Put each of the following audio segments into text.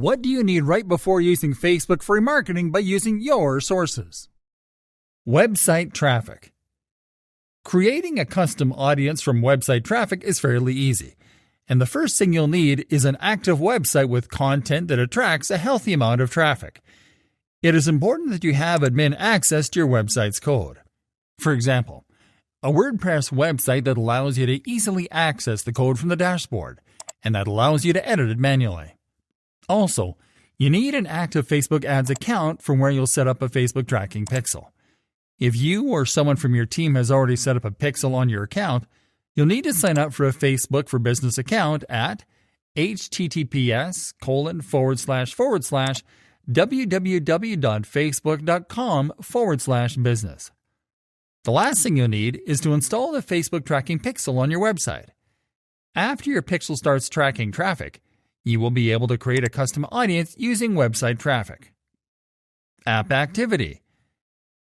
What do you need right before using Facebook for remarketing by using your sources? Website traffic. Creating a custom audience from website traffic is fairly easy, and the first thing you'll need is an active website with content that attracts a healthy amount of traffic. It is important that you have admin access to your website's code. For example, a WordPress website that allows you to easily access the code from the dashboard, and that allows you to edit it manually. Also, you need an active Facebook ads account from where you'll set up a Facebook tracking pixel. If you or someone from your team has already set up a pixel on your account, you'll need to sign up for a Facebook for Business account at https://www.facebook.com/business. The last thing you'll need is to install the Facebook tracking pixel on your website. After your pixel starts tracking traffic, you will be able to create a custom audience using website traffic. App activity.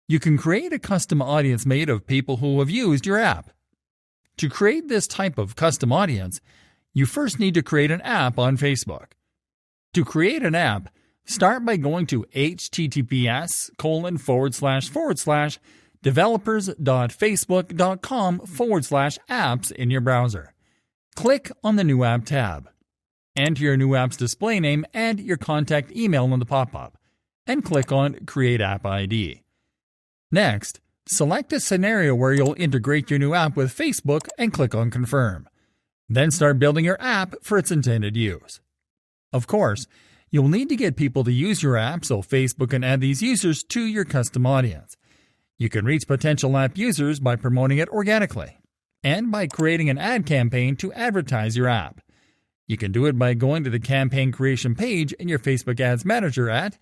You can create a custom audience made of people who have used your app. To create this type of custom audience, you first need to create an app on Facebook. To create an app, start by going to https://developers.facebook.com/apps in your browser. Click on the New App tab. Enter your new app's display name and your contact email in the pop-up, and click on Create App ID. Next, select a scenario where you'll integrate your new app with Facebook and click on Confirm. Then start building your app for its intended use. Of course, you'll need to get people to use your app so Facebook can add these users to your custom audience. You can reach potential app users by promoting it organically, and by creating an ad campaign to advertise your app. You can do it by going to the campaign creation page in your Facebook Ads Manager at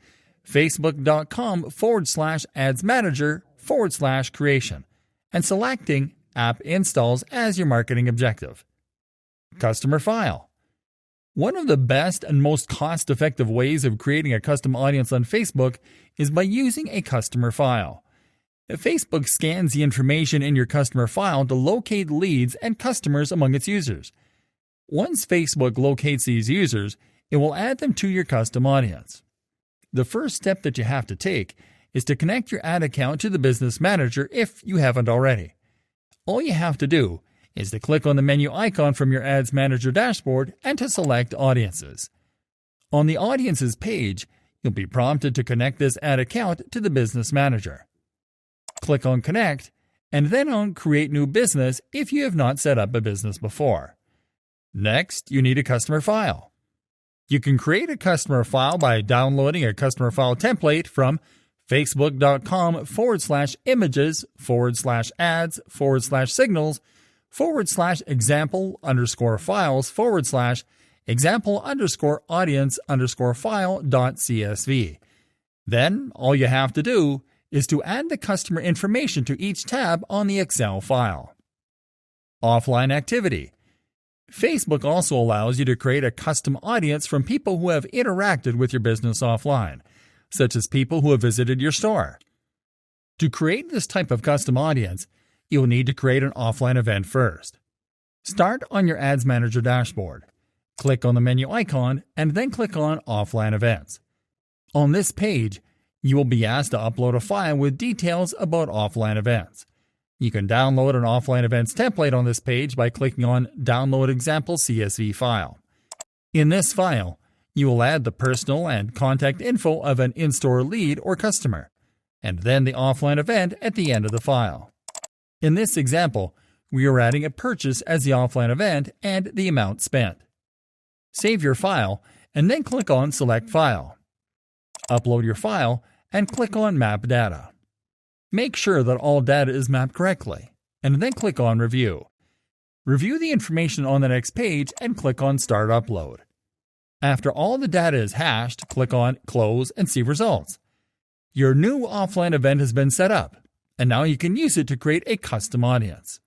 facebook.com/adsmanager/creation and selecting App Installs as your marketing objective. Customer file. One of the best and most cost-effective ways of creating a custom audience on Facebook is by using a customer file. Facebook scans the information in your customer file to locate leads and customers among its users. Once Facebook locates these users, it will add them to your custom audience. The first step that you have to take is to connect your ad account to the Business Manager if you haven't already. All you have to do is to click on the menu icon from your Ads Manager dashboard and to select Audiences. On the Audiences page, you'll be prompted to connect this ad account to the Business Manager. Click on Connect, and then on Create New Business if you have not set up a business before. Next, you need a customer file. You can create a customer file by downloading a customer file template from facebook.com/images/example_files/example_audience_file.csv. Then, all you have to do is to add the customer information to each tab on the Excel file. Offline activity. Facebook also allows you to create a custom audience from people who have interacted with your business offline, such as people who have visited your store. To create this type of custom audience, you'll need to create an offline event first. Start on your Ads Manager dashboard. Click on the menu icon and then click on Offline Events. On this page, you will be asked to upload a file with details about offline events. You can download an offline events template on this page by clicking on Download Example CSV File. In this file, you will add the personal and contact info of an in-store lead or customer, and then the offline event at the end of the file. In this example, we are adding a purchase as the offline event and the amount spent. Save your file and then click on Select File. Upload your file and click on Map Data. Make sure that all data is mapped correctly, and then click on Review. Review the information on the next page and click on Start Upload. After all the data is hashed, click on Close and see results. Your new offline event has been set up, and now you can use it to create a custom audience.